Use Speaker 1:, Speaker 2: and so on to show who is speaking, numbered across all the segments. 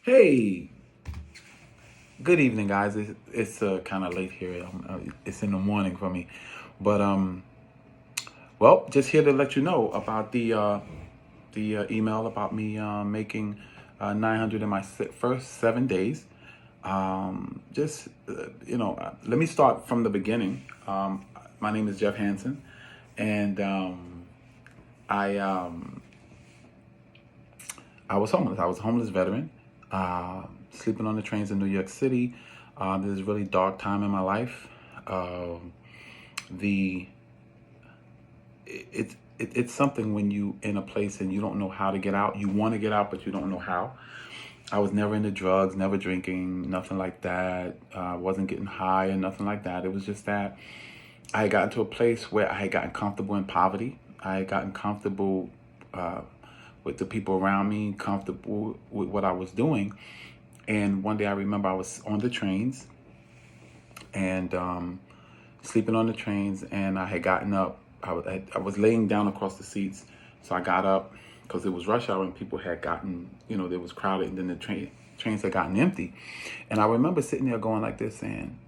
Speaker 1: Hey, good evening, guys. It's kind of late here. It's in the morning for me, but well, just here to let you know about the email about me making 900 in my first 7 days. Just let me start from the beginning. My name is Jeff Hansen, and I um, I was homeless. I was a homeless veteran, sleeping on the trains in New York City. This is a really dark time in my life. The it's something when you in a place and you don't know how to get out. You want to get out, but you don't know how. I was never into drugs, never drinking, nothing like that. Wasn't getting high and nothing like that. It was just that I had gotten to a place where I had gotten comfortable in poverty. I had gotten comfortable with the people around me, comfortable with what I was doing. And one day I remember I was on the trains and sleeping on the trains, and I had gotten up. I was laying down across the seats, so I got up because it was rush hour and people had gotten, there was crowded, and then the trains had gotten empty. And I remember sitting there going like this, saying,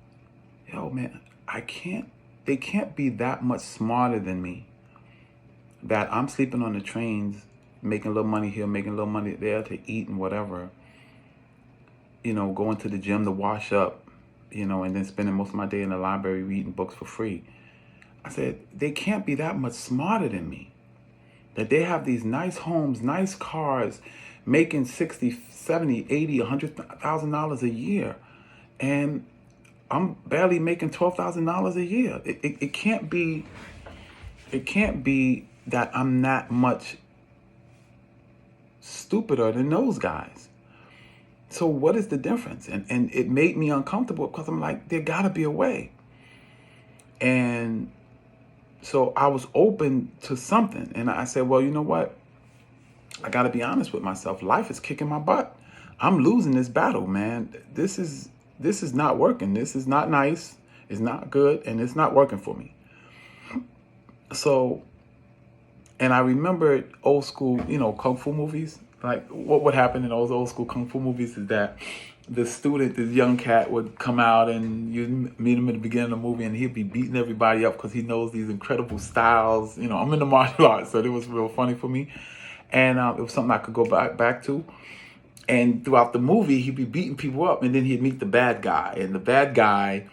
Speaker 1: "Yo, man, I can't. They can't be that much smarter than me. That I'm sleeping on the trains, making a little money here, making a little money there to eat and whatever. Going to the gym to wash up, and then spending most of my day in the library reading books for free." I said, they can't be that much smarter than me. That they have these nice homes, nice cars, making 60, 70, 80, $100,000 a year. And I'm barely making $12,000 a year. It can't be that I'm that much stupider than those guys. So what is the difference? And it made me uncomfortable because I'm like, there gotta be a way. And so I was open to something. And I said, well, you know what? I gotta be honest with myself. Life is kicking my butt. I'm losing this battle, man. This is not working. This is not nice. It's not good, and it's not working for me. So, and I remember old school, kung fu movies. Like what would happen in those old school kung fu movies is that this young cat would come out and you meet him at the beginning of the movie and he'd be beating everybody up because he knows these incredible styles. I'm in the martial arts, so it was real funny for me. And it was something I could go back to. And throughout the movie, he'd be beating people up, and then he'd meet the bad guy, and the bad guy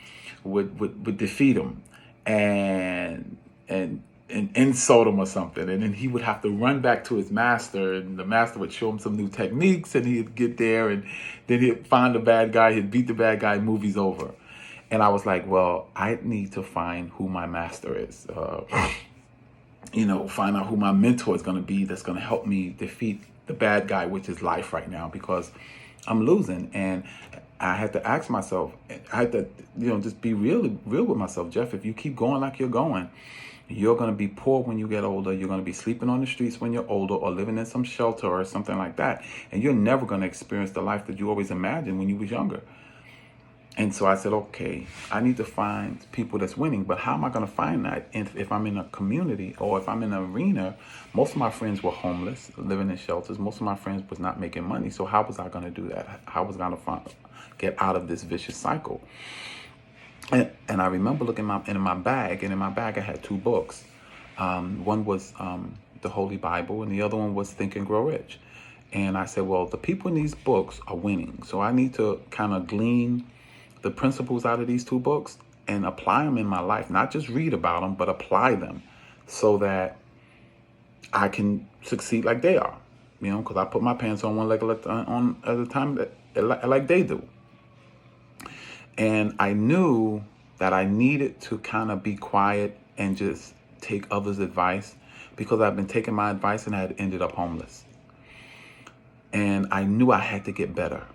Speaker 1: would defeat him, and and and insult him or something, and then he would have to run back to his master, and the master would show him some new techniques, and he'd get there, and then he'd find the bad guy, he'd beat the bad guy, movie's over. And I was like, well, I need to find who my master is. Find out who my mentor is going to be that's going to help me defeat the bad guy, which is life right now, because I'm losing. And I had to ask myself, I had to, just be real with myself. Jeff, if you keep going like you're going, you're going to be poor when you get older. You're going to be sleeping on the streets when you're older, or living in some shelter or something like that. And you're never going to experience the life that you always imagined when you was younger. And so I said, okay, I need to find people that's winning. But how am I going to find that if I'm in a community or if I'm in an arena? Most of my friends were homeless, living in shelters. Most of my friends was not making money. So how was I going to do that? How was I going to get out of this vicious cycle? And I remember looking in my bag, and in my bag I had two books. One was the Holy Bible, and the other one was Think and Grow Rich. And I said, well, the people in these books are winning. So I need to kind of glean the principles out of these two books and apply them in my life. Not just read about them, but apply them so that I can succeed like they are. Because I put my pants on one leg on at a time like they do. And I knew that I needed to kind of be quiet and just take others' advice, because I've been taking my advice and I had ended up homeless. And I knew I had to get better.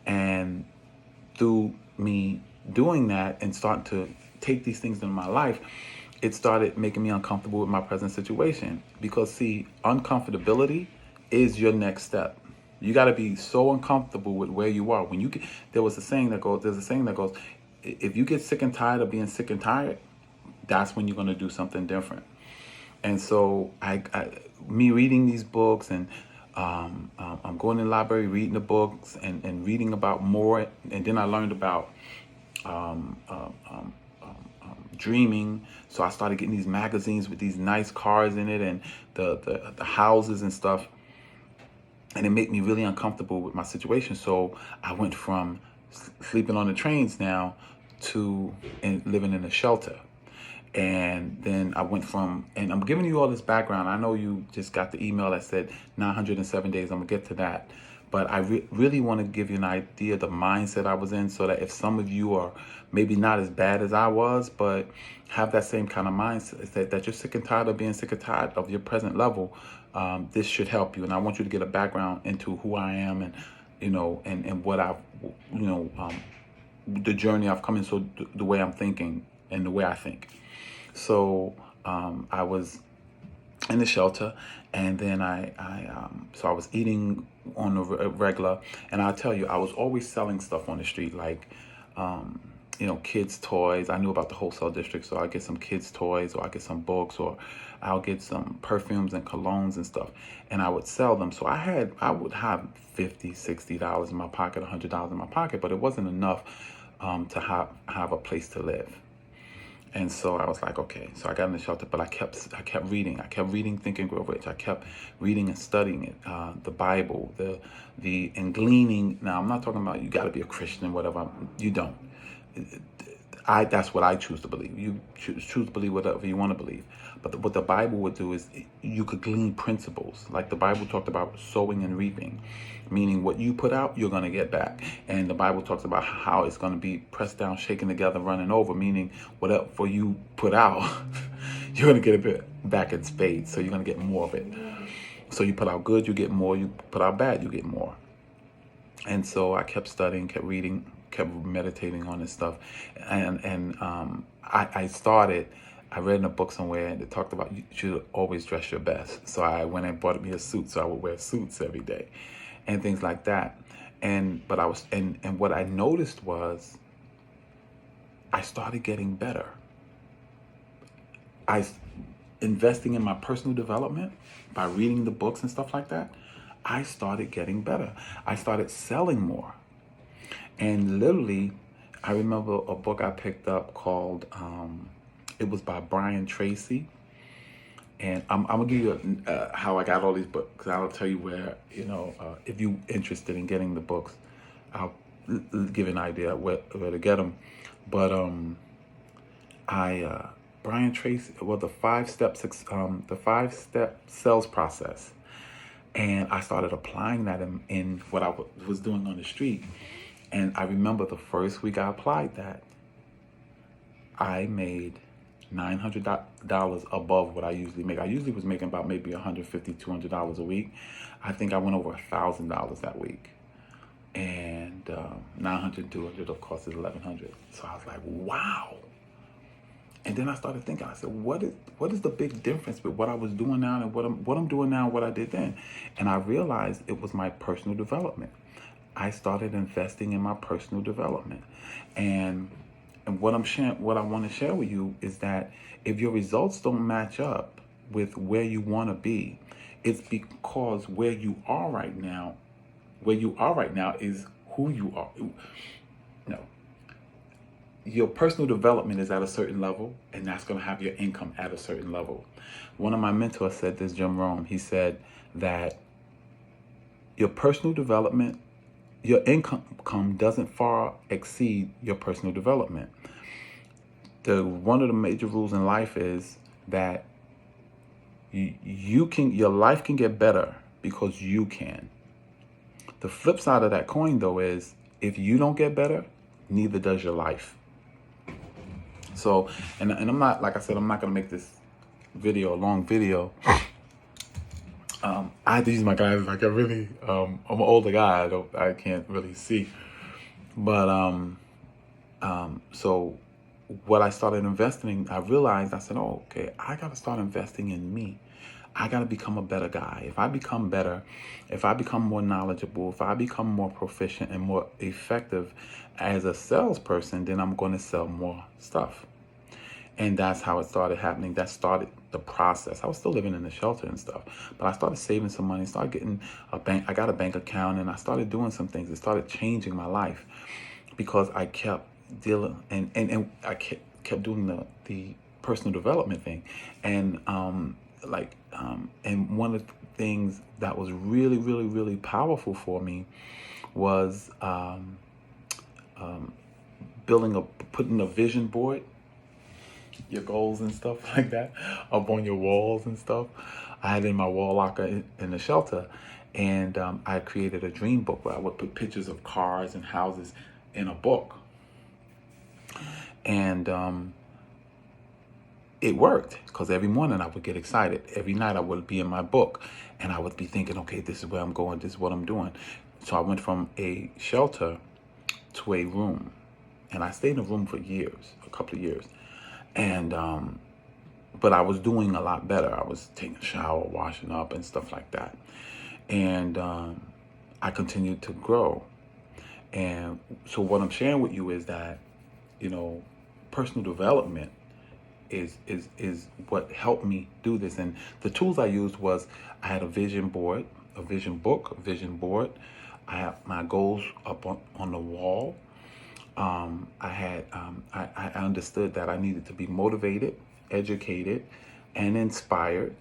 Speaker 1: And through me doing that and starting to take these things into my life, it started making me uncomfortable with my present situation. Because see, uncomfortability is your next step. You got to be so uncomfortable with where you are. There's a saying that goes, if you get sick and tired of being sick and tired, that's when you're going to do something different. And so me reading these books and I'm going to the library, reading the books and reading about more. And then I learned about um, um, um, dreaming. So I started getting these magazines with these nice cars in it and the houses and stuff. And it made me really uncomfortable with my situation. So I went from sleeping on the trains now to living in a shelter. And then I went from, and I'm giving you all this background. I know you just got the email that said 907 days. I'm gonna get to that. But I really want to give you an idea of the mindset I was in, so that if some of you are maybe not as bad as I was, but have that same kind of mindset, that you're sick and tired of being sick and tired of your present level, this should help you. And I want you to get a background into who I am and, and what I've, the journey I've come in, so the way I'm thinking and the way I think. So I was in the shelter, and then so I was eating on the regular, and I'll tell you, I was always selling stuff on the street, like kids' toys. I knew about the wholesale district, so I'll get some kids' toys, or I'll get some books, or I'll get some perfumes and colognes and stuff, and I would sell them. So I would have $50, $60 in my pocket, $100 in my pocket, but it wasn't enough to have a place to live. And so I was like, okay. So I got in the shelter, but I kept reading. I kept reading Think and Grow Rich. I kept reading and studying it, the Bible, and gleaning. Now, I'm not talking about you got to be a Christian, whatever. You don't. That's what I choose to believe. You choose to believe whatever you want to believe. But what the Bible would do is you could glean principles. Like the Bible talked about sowing and reaping, meaning what you put out, you're going to get back. And the Bible talks about how it's going to be pressed down, shaken together, running over, meaning whatever you put out, you're going to get a bit back in spades. So you're going to get more of it. So you put out good, you get more. You put out bad, you get more. And so I kept studying, kept reading, kept meditating on this stuff. And I read in a book somewhere, and it talked about you should always dress your best. So I went and bought me a suit, so I would wear suits every day and things like that. And what I noticed was I started getting better. Investing in my personal development by reading the books and stuff like that, I started getting better. I started selling more. And literally, I remember a book I picked up called, it was by Brian Tracy. And I'm going to give you how I got all these books, because I'll tell you where, if you're interested in getting the books, I'll give an idea where to get them. But Brian Tracy, well, the 5-step sales process. And I started applying that in what I was doing on the street. And I remember the first week I applied that, I made $900 above what I usually make. I usually was making about maybe $150, $200 a week. I think I went over $1,000 that week. And 900, 200, of course, is 1,100. So I was like, wow. And then I started thinking, I said, what is the big difference with what I was doing now and what I'm doing now and what I did then? And I realized it was my personal development. I started investing in my personal development. And what I want to share with you is that if your results don't match up with where you want to be, it's because where you are right now is who you are. No. Your personal development is at a certain level, and that's going to have your income at a certain level. One of my mentors said this, Jim Rohn. He said that your personal development, your income doesn't far exceed your personal development. One of the major rules in life is that your life can get better because you can. The flip side of that coin, though, is if you don't get better, neither does your life. So, and I'm not, like I said, I'm not going to make this video a long video. I had to use my glasses. Like I'm an older guy. I can't really see. But so what I started investing in, I realized, I said, oh, okay, I got to start investing in me. I got to become a better guy. If I become better, if I become more knowledgeable, if I become more proficient and more effective as a salesperson, then I'm going to sell more stuff. And that's how it started happening. That started the process. I was still living in the shelter and stuff, but I started saving some money, started getting a bank. I got a bank account, and I started doing some things. It started changing my life because I kept dealing and I kept doing the personal development thing, and and one of the things that was really, really, really powerful for me was putting a vision board, your goals and stuff like that, up on your walls and stuff. I had it in my wall locker in the shelter, and I created a dream book where I would put pictures of cars and houses in a book, and it worked because every morning I would get excited. Every night I would be in my book, and I would be thinking, okay, this is where I'm going, this is what I'm doing. So I went from a shelter to a room, and I stayed in a room for years, a couple of years. And but I was doing a lot better. I was taking a shower, washing up, and stuff like that. And I continued to grow. And so what I'm sharing with you is that, personal development is what helped me do this. And the tools I used was, I had a vision board, a vision book, a vision board. I have my goals up on the wall. I understood that I needed to be motivated, educated, and inspired.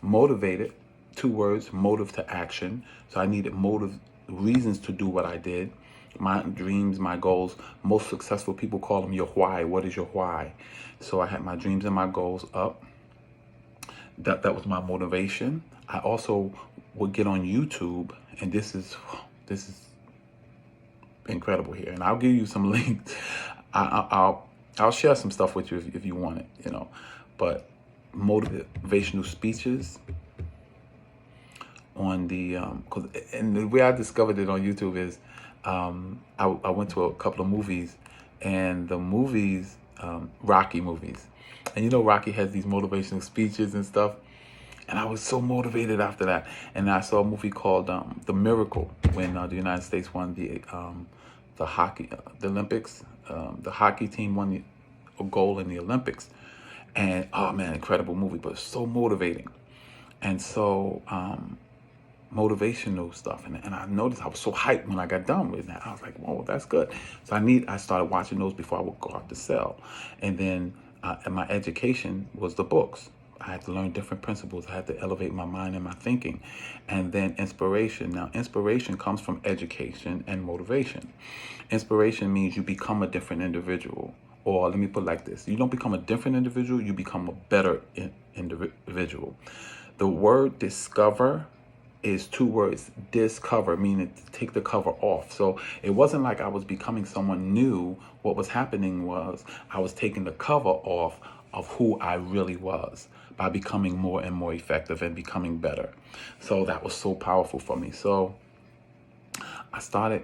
Speaker 1: Motivated, 2 words, motive to action. So I needed reasons to do what I did. My dreams, my goals. Most successful people call them your why. What is your why? So I had my dreams and my goals up. That was my motivation. I also would get on YouTube, and this is incredible here, and I'll give you some links. I'll share some stuff with you if you want it, but motivational speeches on the and the way I discovered it on YouTube is I went to a couple of movies, and the movies, Rocky movies, and Rocky has these motivational speeches and stuff. And I was so motivated after that. And I saw a movie called The Miracle, when the United States won the Olympics. The hockey team won a gold in the Olympics. And, oh man, incredible movie, but so motivating. And so motivational stuff. And I noticed I was so hyped when I got done with that. I was like, whoa, that's good. So I started watching those before I would go out to sell. And then and my education was the books. I had to learn different principles. I had to elevate my mind and my thinking. And then inspiration. Now, inspiration comes from education and motivation. Inspiration means you become a different individual. Or let me put it like this. You don't become a different individual, you become a better individual. The word discover is 2 words. Discover, meaning to take the cover off. So it wasn't like I was becoming someone new. What was happening was I was taking the cover off of who I really was, by becoming more and more effective and becoming better. So that was so powerful for me. So I started,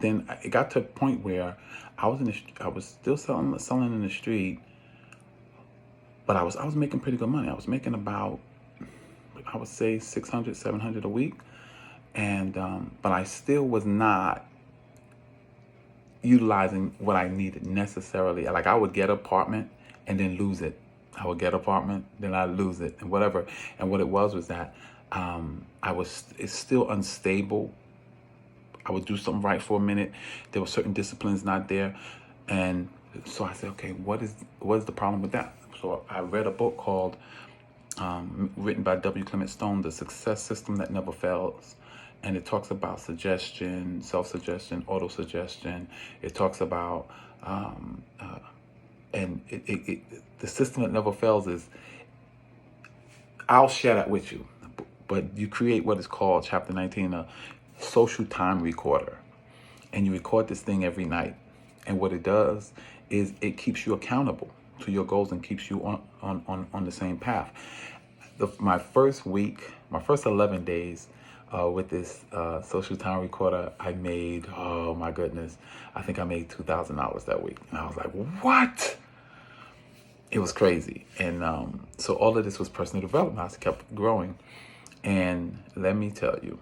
Speaker 1: then it got to a point where I was still selling in the street, but I was making pretty good money. I was making about, I would say 600, 700 a week. And, but I still was not utilizing what I needed necessarily. Like I would get an apartment and then lose it. I would get an apartment, then I'd lose it, and whatever. And what it was that it's still unstable. I would do something right for a minute. There were certain disciplines not there. And so I said, okay, what is the problem with that? So I read a book called, written by W. Clement Stone, The Success System That Never Fails. And it talks about suggestion, self-suggestion, auto-suggestion. It talks about, and the system that never fails is, I'll share that with you, but you create what is called, chapter 19, a social time recorder. And you record this thing every night. And what it does is it keeps you accountable to your goals and keeps you on the same path. My first week, my first 11 days with this social time recorder, I made, oh my goodness, I think I made $2,000 that week. And I was like, what? It was crazy. And so all of this was personal development. I kept growing. And let me tell you,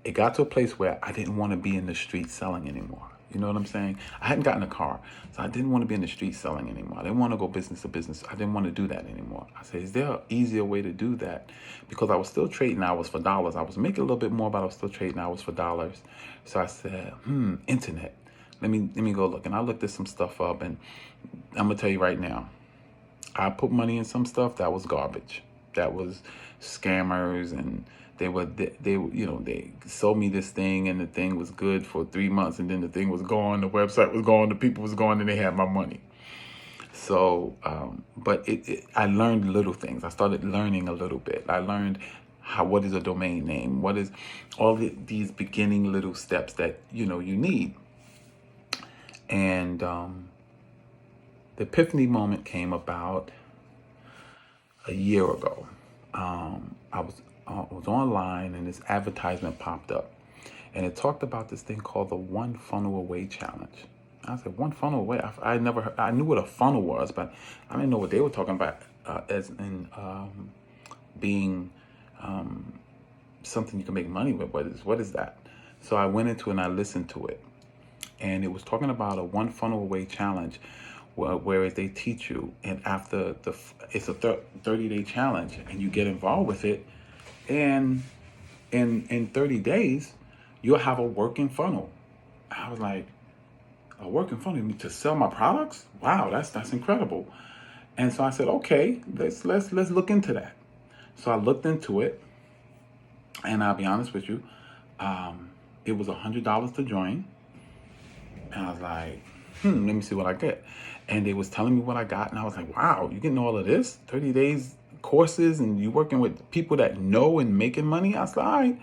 Speaker 1: it got to a place where I didn't want to be in the street selling anymore. You know what I'm saying? I hadn't gotten a car, so I didn't want to be in the street selling anymore. I didn't want to go business to business. I didn't want to do that anymore. I said, is there an easier way to do that? Because I was still trading hours for dollars. I was making a little bit more, but I was still trading hours for dollars. So I said, internet. Let me go look. And I looked at some stuff up, and I'm gonna tell you right now, I put money in some stuff that was garbage. That was scammers, and they sold me this thing, and the thing was good for 3 months, and then the thing was gone, the website was gone, the people was gone, and they had my money. So, but I learned little things. I started learning a little bit. I learned what is a domain name, what is all these beginning little steps that you need. And the epiphany moment came about a year ago. I was online, and this advertisement popped up, and it talked about this thing called the One Funnel Away Challenge. I said, one funnel away. I never heard, I knew what a funnel was, but I didn't know what they were talking about as in being something you can make money with. What is that? So I went into it and I listened to it, and it was talking about a one funnel away challenge, whereas they teach you, and after it's a 30-day challenge, and you get involved with it, and in 30 days, you'll have a working funnel. I was like, a working funnel to sell my products? Wow, that's incredible. And so I said, okay, let's look into that. So I looked into it, and I'll be honest with you, it was $100 to join. And I was like, let me see what I get. And they was telling me what I got, and I was like, wow, you getting all of this? 30 days courses, and you working with people that know and making money? I was like, all right,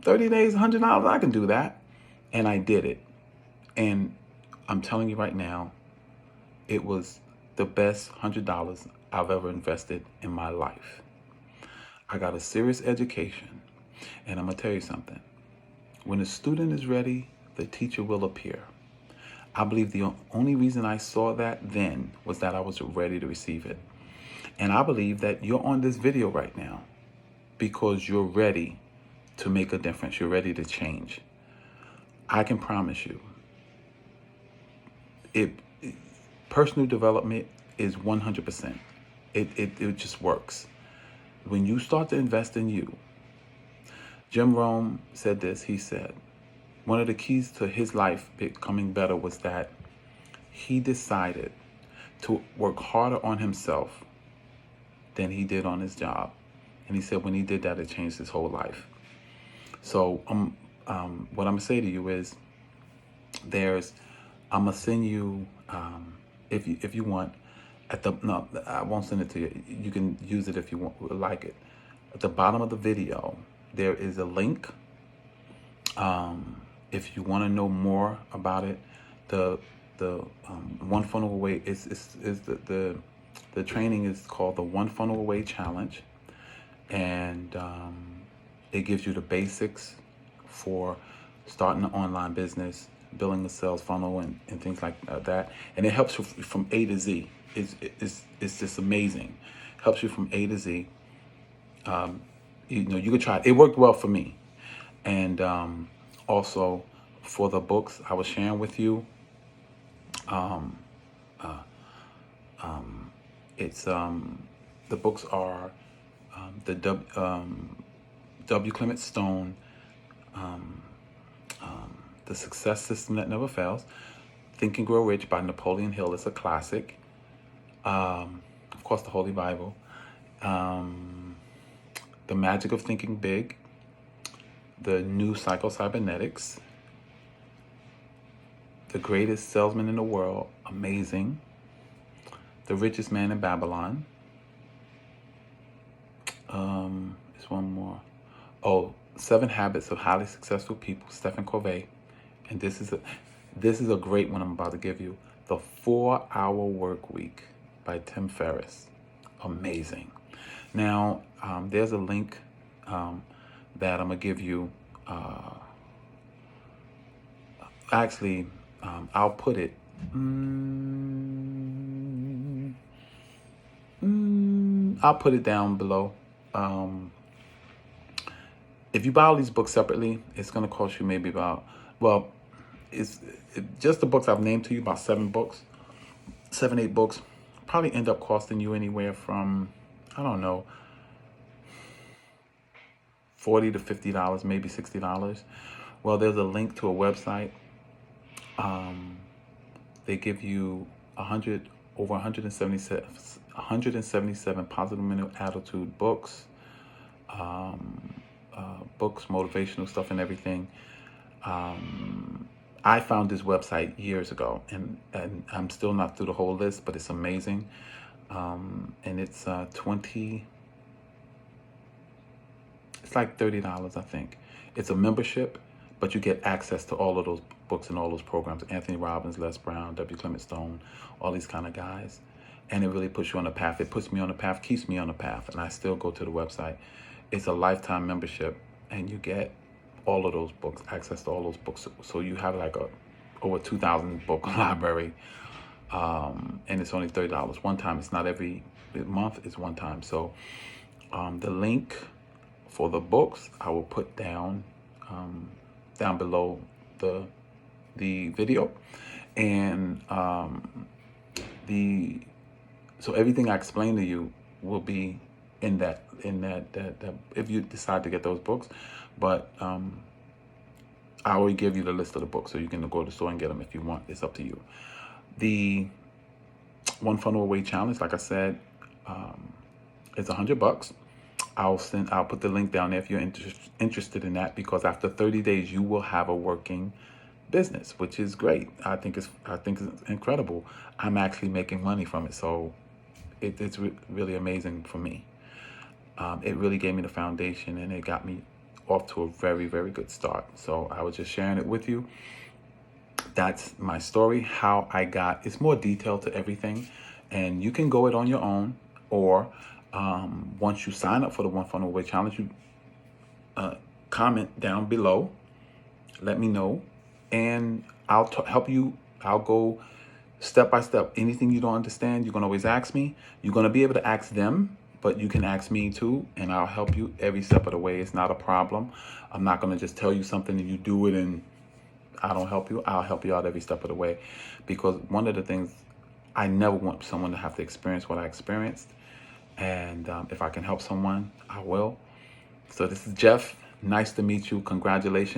Speaker 1: 30 days, $100, I can do that. And I did it. And I'm telling you right now, it was the best $100 I've ever invested in my life. I got a serious education, and I'm gonna tell you something. When a student is ready, the teacher will appear. I believe the only reason I saw that then was that I was ready to receive it. And I believe that you're on this video right now because you're ready to make a difference. You're ready to change. I can promise you, personal development is 100%. It just works. When you start to invest in you, Jim Rohn said this. He said, one of the keys to his life becoming better was that he decided to work harder on himself than he did on his job. And he said when he did that, it changed his whole life. So what I'm gonna say to you is, I'm gonna send you, if you want, no, I won't send it to you. You can use it if you like it. At the bottom of the video, there is a link. If you want to know more about it, the One Funnel Away is the training is called the One Funnel Away Challenge, and it gives you the basics for starting an online business, building a sales funnel, and things like that. And it helps you from A to Z. It's just amazing. Helps you from A to Z. You could try it. It worked well for me. And also for the books I was sharing with you, it's the books are the W. Clement Stone, The Success System That Never Fails, Think and Grow Rich by Napoleon Hill. It's a classic. Of course, the Holy Bible. The Magic of Thinking Big, The New Psycho-Cybernetics, The Greatest Salesman in the World, amazing, The Richest Man in Babylon. There's one more. Oh, 7 Habits of Highly Successful People, Stephen Covey. And this is a great one I'm about to give you. The 4-Hour Work Week by Tim Ferriss. Amazing. Now, there's a link that I'm gonna give you. I'll put it. I'll put it down below. If you buy all these books separately, it's gonna cost you maybe about, well, just the books I've named to you, about 7, 8 books, probably end up costing you anywhere from, I don't know, $40 to $50, maybe $60. Well, there's a link to a website. They give you 177 positive mental attitude books, books, motivational stuff, and everything. I found this website years ago, and I'm still not through the whole list, but it's amazing. And it's it's like $30, I think. It's a membership, but you get access to all of those books and all those programs. Anthony Robbins, Les Brown, W. Clement Stone, all these kind of guys. And it really puts you on a path. It puts me on a path, keeps me on a path, and I still go to the website. It's a lifetime membership, and you get all of those books, access to all those books. So you have like over 2,000 book library, and it's only $30 one time. It's not every month, it's one time. So the link for the books I will put down below the video, and so everything I explained to you will be in that if you decide to get those books. But I already give you the list of the books, so you can go to the store and get them if you want. It's up to you. The One Funnel Away challenge, like I said, it's $100. I'll put the link down there if you're interested in that, because after 30 days you will have a working business, which is great. I think it's incredible. I'm actually making money from it, so it's really amazing for me. It really gave me the foundation, and it got me off to a very, very good start. So I was just sharing it with you. That's my story, how I got. It's more detailed to everything, and you can go it on your own, or once you sign up for the One Funnel Away challenge, you comment down below, let me know, and I'll help you. I'll go step by step. Anything you don't understand, you can always ask me. You're going to be able to ask them, but you can ask me too, and I'll help you every step of the way. It's not a problem. I'm not going to just tell you something and you do it and I don't help you. I'll help you out every step of the way, because one of the things, I never want someone to have to experience what I experienced. And if I can help someone, I will. So this is Jeff. Nice to meet you. Congratulations.